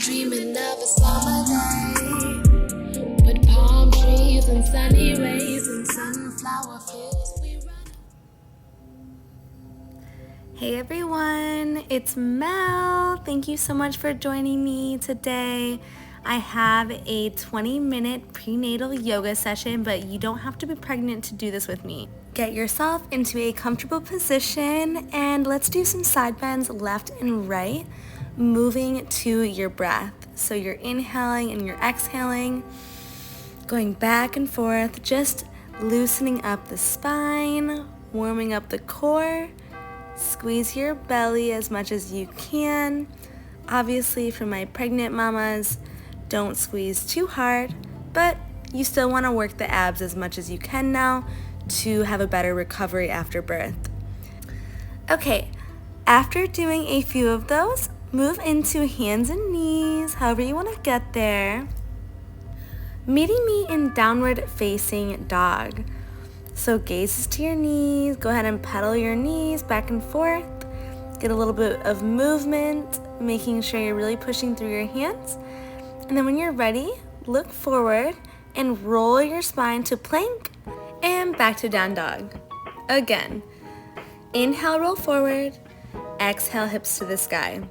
dreaming of a summer day with palm trees and sunny rays and sunflower fields. Hey everyone, it's Mel. Thank you so much for joining me today. I have a 20-minute prenatal yoga session, but you don't have to be pregnant to do this with me. Get yourself into a comfortable position and let's do some side bends left and right, moving to your breath. So you're inhaling and you're exhaling, going back and forth, just loosening up the spine, warming up the core. Squeeze your belly as much as you can. Obviously, for my pregnant mamas, don't squeeze too hard, but you still want to work the abs as much as you can now to have a better recovery after birth. Okay, after doing a few of those, move into hands and knees, however you want to get there. Meeting me in downward facing dog. So gazes to your knees, go ahead and pedal your knees back and forth. Get a little bit of movement, making sure you're really pushing through your hands. And then when you're ready, look forward and roll your spine to plank and back to down dog. Again, inhale, roll forward, exhale, hips to the sky.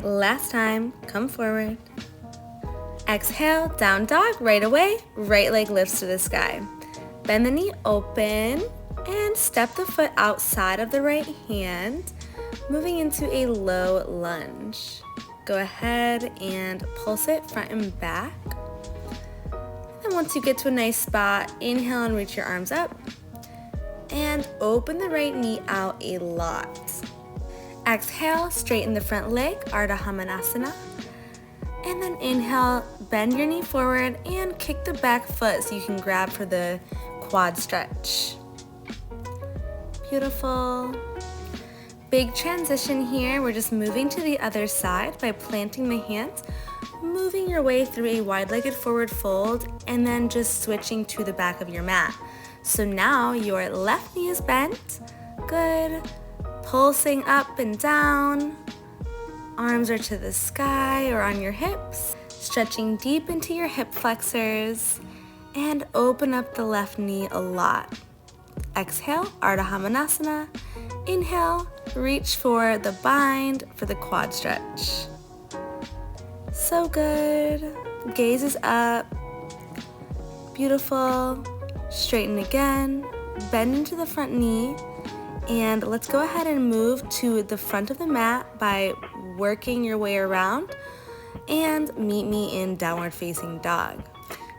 Last time, come forward. Exhale, down dog, right away, right leg lifts to the sky. Bend the knee open and step the foot outside of the right hand, moving into a low lunge. Go ahead and pulse it front and back. And once you get to a nice spot, inhale and reach your arms up. And open the right knee out a lot. Exhale, straighten the front leg, Ardha Hamanasana. And then inhale, bend your knee forward and kick the back foot so you can grab for the quad stretch. Beautiful. Big transition here. We're just moving to the other side by planting the hands, moving your way through a wide-legged forward fold, and then just switching to the back of your mat. So now your left knee is bent. Good. Pulsing up and down. Arms are to the sky or on your hips. Stretching deep into your hip flexors. And open up the left knee a lot. Exhale, Ardha Hamanasana. Inhale, reach for the bind for the quad stretch. So good. Gaze is up. Beautiful. Straighten again. Bend into the front knee. And let's go ahead and move to the front of the mat by working your way around. And meet me in downward facing dog.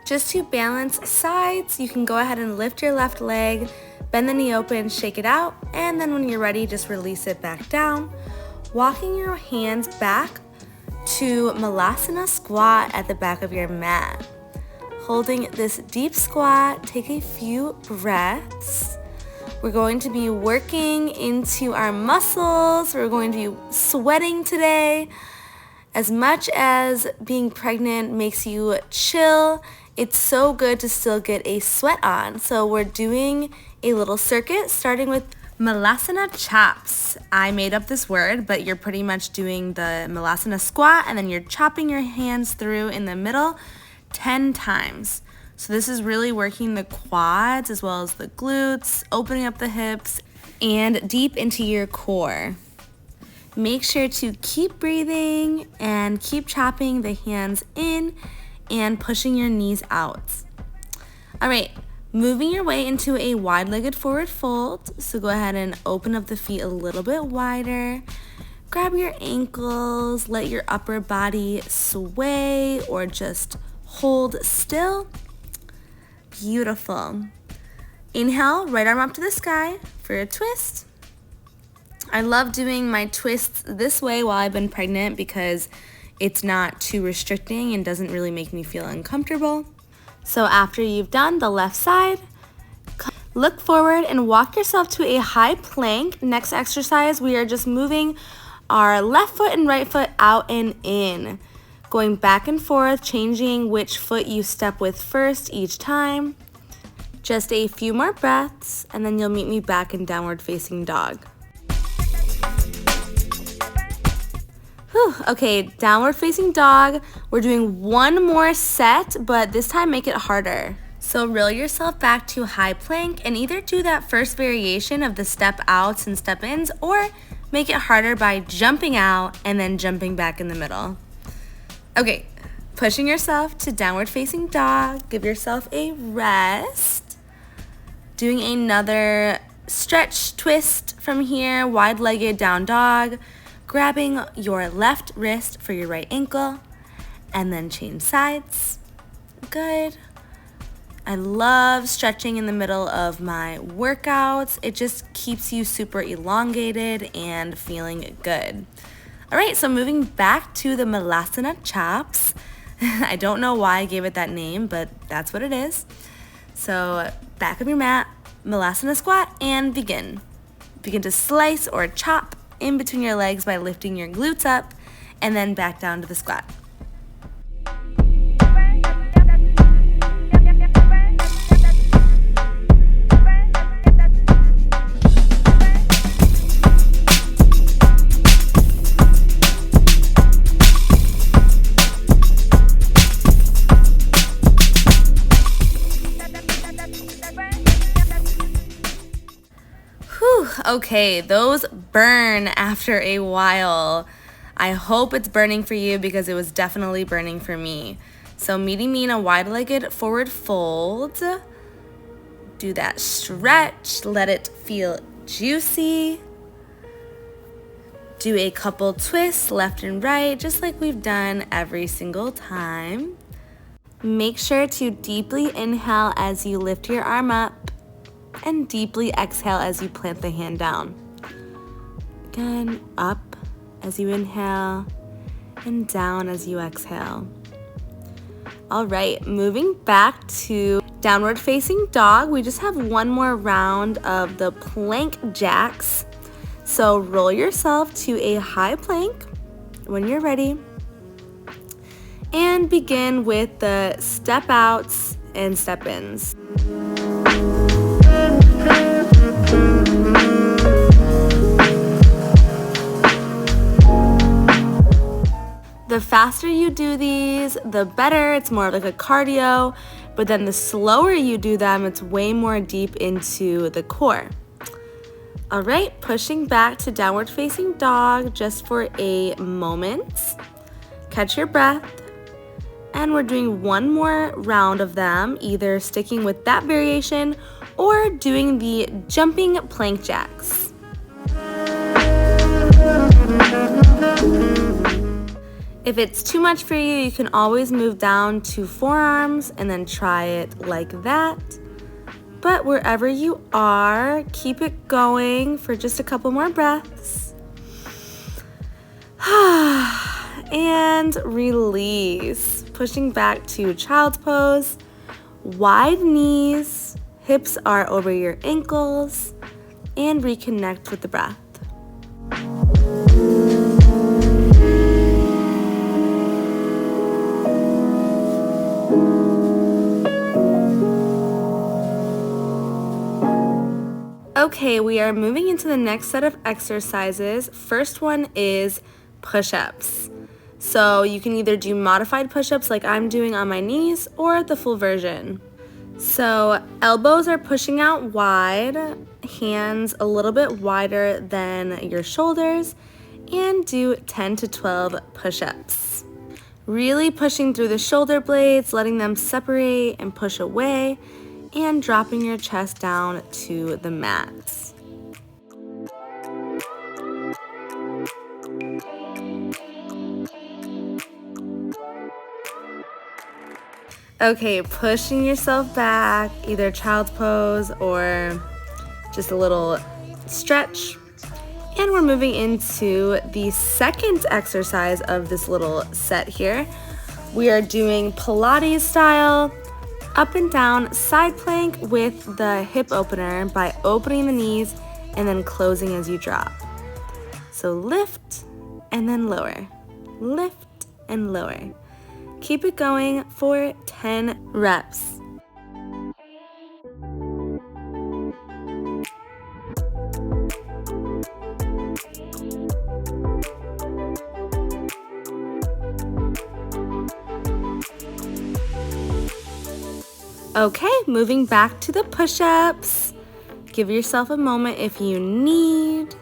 Just to balance sides, you can go ahead and lift your left leg, bend the knee open, shake it out, and then when you're ready, just release it back down. Walking your hands back to Malasana Squat at the back of your mat. Holding this deep squat, take a few breaths. We're going to be working into our muscles. We're going to be sweating today. As much as being pregnant makes you chill, it's so good to still get a sweat on. So we're doing a little circuit starting with Malasana Chops. I made up this word, but you're pretty much doing the Malasana Squat and then you're chopping your hands through in the middle 10 times. So this is really working the quads as well as the glutes, opening up the hips and deep into your core. Make sure to keep breathing and keep chopping the hands in and pushing your knees out. All right, moving your way into a wide-legged forward fold. So go ahead and open up the feet a little bit wider. Grab your ankles, let your upper body sway or just hold still. Beautiful. Inhale, right arm up to the sky for a twist. I love doing my twists this way while I've been pregnant because it's not too restricting and doesn't really make me feel uncomfortable. So after you've done the left side, look forward and walk yourself to a high plank. Next exercise, we are just moving our left foot and right foot out and in. Going back and forth, changing which foot you step with first each time. Just a few more breaths, and then you'll meet me back in downward facing dog. Whew. Okay, downward facing dog. We're doing one more set, but this time make it harder. So roll yourself back to high plank and either do that first variation of the step outs and step ins or make it harder by jumping out and then jumping back in the middle. Okay, pushing yourself to downward facing dog. Give yourself a rest. Doing another stretch twist from here, wide-legged down dog. Grabbing your left wrist for your right ankle and then change sides. Good. I love stretching in the middle of my workouts. It just keeps you super elongated and feeling good. All right, so moving back to the Malasana Chops. I don't know why I gave it that name, but that's what it is. So back of your mat, Malasana Squat, and begin. Begin to slice or chop in between your legs by lifting your glutes up and then back down to the squat. Okay, those burn after a while. I hope it's burning for you because it was definitely burning for me. So meeting me in a wide-legged forward fold. Do that stretch, let it feel juicy. Do a couple twists left and right, just like we've done every single time. Make sure to deeply inhale as you lift your arm up and deeply exhale as you plant the hand down. Again, up as you inhale and down as you exhale. All right, moving back to downward facing dog. We just have one more round of the plank jacks. So roll yourself to a high plank when you're ready and begin with the step outs and step ins. The faster you do these, the better. It's more like a cardio, but then the slower you do them, it's way more deep into the core. All right, pushing back to downward facing dog just for a moment. Catch your breath. And we're doing one more round of them, either sticking with that variation or doing the jumping plank jacks. If it's too much for you, you can always move down to forearms and then try it like that. But wherever you are, keep it going for just a couple more breaths. And release. Pushing back to child's pose. Wide knees, hips are over your ankles, and reconnect with the breath. Okay, we are moving into the next set of exercises. First one is push-ups. So you can either do modified push-ups like I'm doing on my knees or the full version. So elbows are pushing out wide, hands a little bit wider than your shoulders, and do 10 to 12 push-ups. Really pushing through the shoulder blades, letting them separate and push away, and dropping your chest down to the mats. Okay, pushing yourself back, either child's pose or just a little stretch. And we're moving into the second exercise of this little set here. We are doing Pilates style, up and down side plank with the hip opener by opening the knees and then closing as you drop. So lift and then lower, lift and lower. Keep it going for 10 reps. Okay, moving back to the push-ups. Give yourself a moment if you need.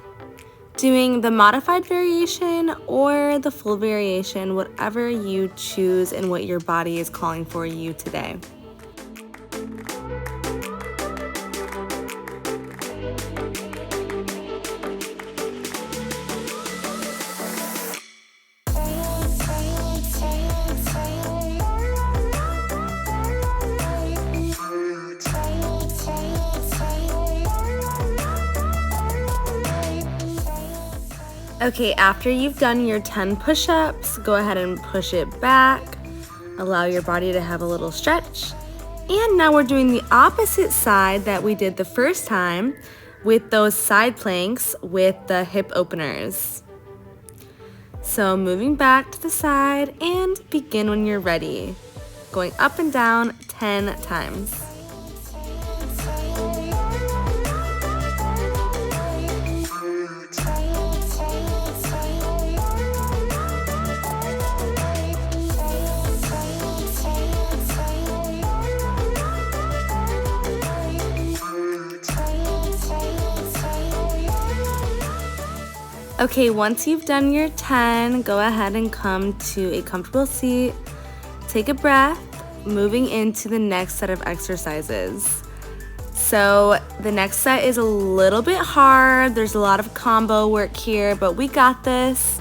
Doing the modified variation or the full variation, whatever you choose and what your body is calling for you today. Okay, after you've done your 10 push-ups, go ahead and push it back. Allow your body to have a little stretch. And now we're doing the opposite side that we did the first time with those side planks with the hip openers. So moving back to the side and begin when you're ready. Going up and down 10 times. Okay, once you've done your 10, go ahead and come to a comfortable seat. Take a breath, moving into the next set of exercises. So the next set is a little bit hard. There's a lot of combo work here, but we got this.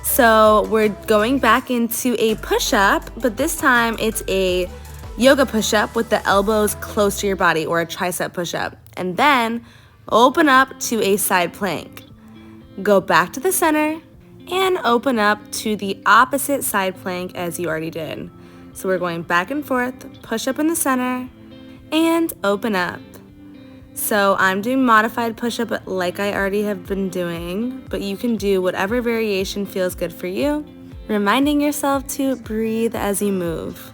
So we're going back into a push-up, but this time it's a yoga push-up with the elbows close to your body, or a tricep push-up. And then open up to a side plank. Go back to the center and open up to the opposite side plank as you already did. So we're going back and forth, push up in the center, and open up. So I'm doing modified push-up like I already have been doing, but you can do whatever variation feels good for you, reminding yourself to breathe as you move.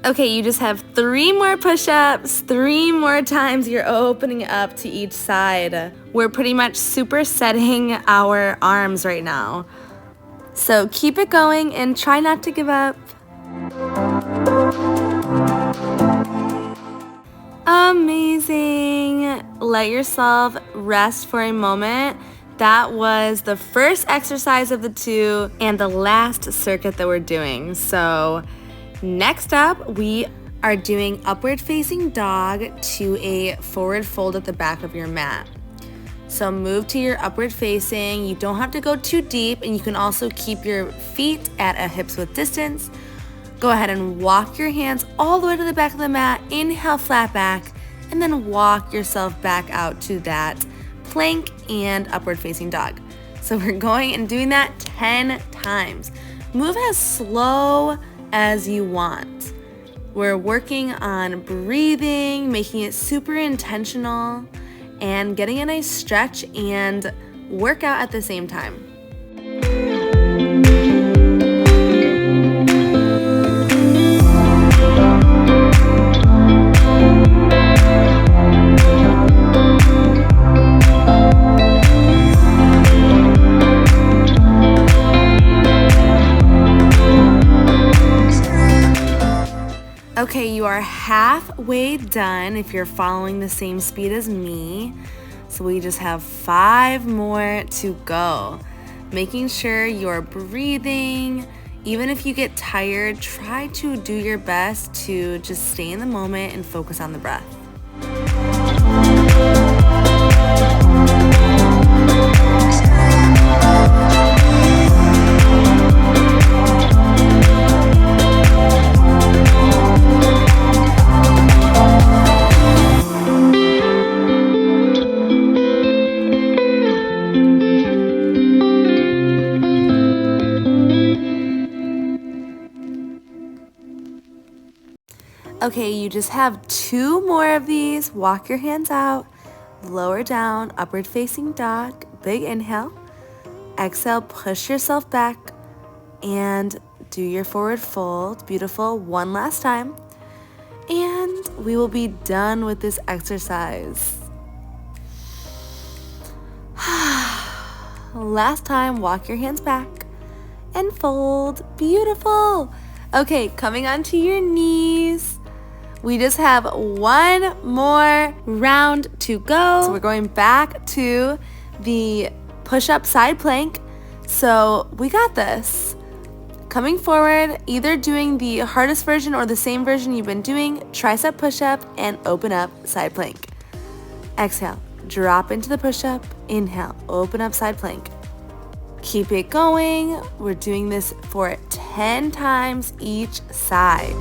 Okay, you just have 3 more push-ups, 3 more times you're opening up to each side. We're pretty much supersetting our arms right now. So keep it going and try not to give up. Amazing. Let yourself rest for a moment. That was the first exercise of the 2 and the last circuit that we're doing. So next up, we are doing upward facing dog to a forward fold at the back of your mat. So move to your upward facing. You don't have to go too deep, and you can also keep your feet at a hips width distance. Go ahead and walk your hands all the way to the back of the mat. Inhale, flat back, and then walk yourself back out to that plank and upward facing dog. So we're going and doing that 10 times. Move as slow as you want. We're working on breathing, making it super intentional, and getting a nice stretch and workout at the same time. Okay, you are halfway done if you're following the same speed as me. So we just have 5 more to go. Making sure you're breathing. Even if you get tired, try to do your best to just stay in the moment and focus on the breath. Okay, you just have 2 more of these. Walk your hands out, lower down, upward facing dog, big inhale. Exhale, push yourself back and do your forward fold. Beautiful. One last time. And we will be done with this exercise. Last time, walk your hands back and fold. Beautiful. Okay, coming onto your knees. We just have 1 more round to go. So we're going back to the push-up side plank. So we got this. Coming forward, either doing the hardest version or the same version you've been doing, tricep push-up and open up side plank. Exhale, drop into the push-up. Inhale, open up side plank. Keep it going. We're doing this for 10 times each side.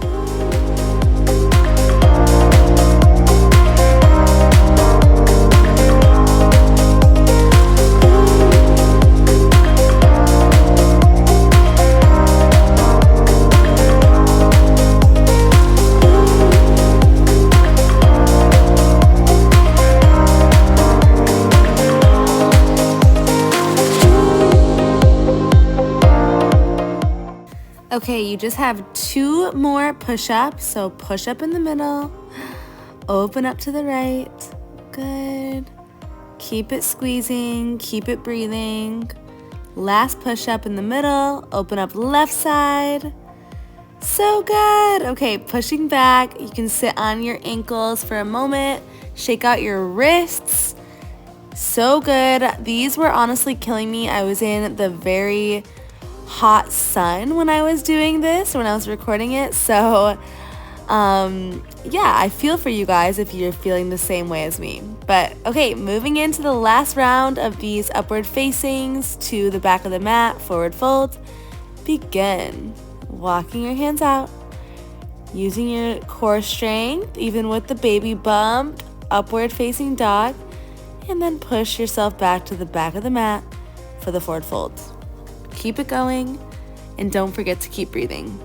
Okay, you just have 2 more push-ups. So push up in the middle, open up to the right. Good. Keep it squeezing, keep it breathing. Last push-up in the middle, open up left side. So good. Okay, pushing back. You can sit on your ankles for a moment, shake out your wrists. So good. These were honestly killing me. I was in the very hot sun when I was doing this, when I was recording it. So yeah, I feel for you guys if you're feeling the same way as me. But okay, moving into the last round of these upward facings to the back of the mat, forward fold. Begin walking your hands out, using your core strength, even with the baby bump, upward facing dog, and then push yourself back to the back of the mat for the forward fold. Keep it going, and don't forget to keep breathing.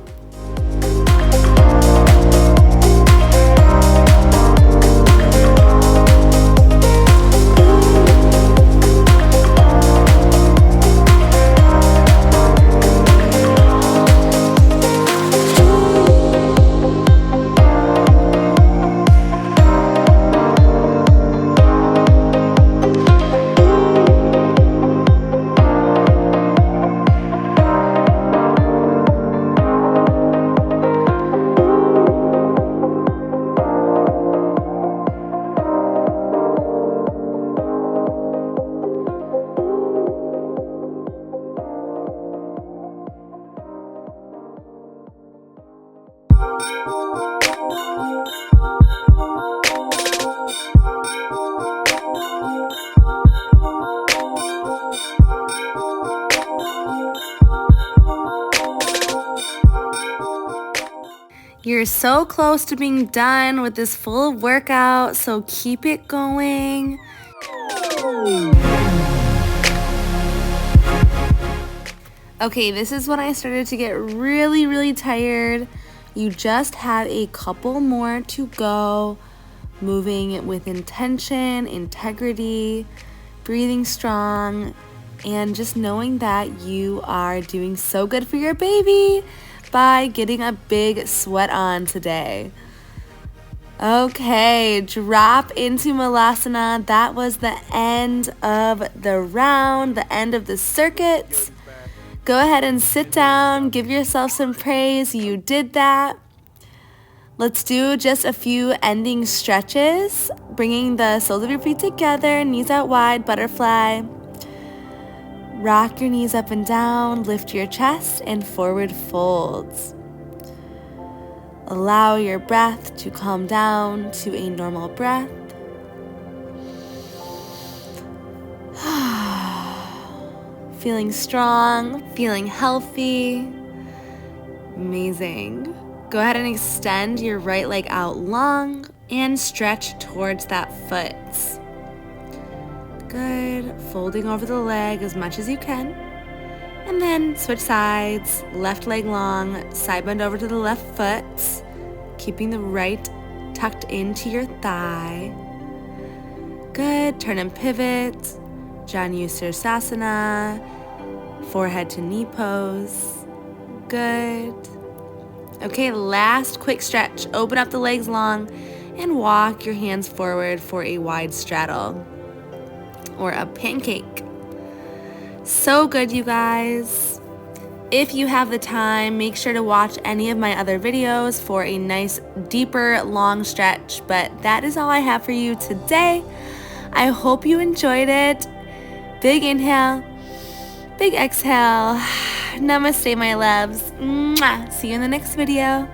You're so close to being done with this full workout, so keep it going. Okay, this is when I started to get really tired. You just have a couple more to go. Moving with intention, integrity, breathing strong, and just knowing that you are doing so good for your baby by getting a big sweat on today. Okay, drop into Malasana. That was the end of the round, the end of the circuit. Go ahead and sit down, give yourself some praise. You did that. Let's do just a few ending stretches, bringing the soles of your feet together, knees out wide, butterfly. Rock your knees up and down, lift your chest, and forward folds. Allow your breath to calm down to a normal breath. Feeling strong, feeling healthy. Amazing. Go ahead and extend your right leg out long and stretch towards that foot. Good. Folding over the leg as much as you can. And then switch sides, left leg long, side bend over to the left foot. keeping the right tucked into your thigh. Good. Turn and pivot. Janu Sirsasana. Forehead to knee pose. Good. Okay, last quick stretch. Open up the legs long and walk your hands forward for a wide straddle or a pancake. So good, you guys. If you have the time, make sure to watch any of my other videos for a nice, deeper, long stretch. But that is all I have for you today. I hope you enjoyed it. Big inhale, big exhale. Namaste, my loves. Mwah. See you in the next video.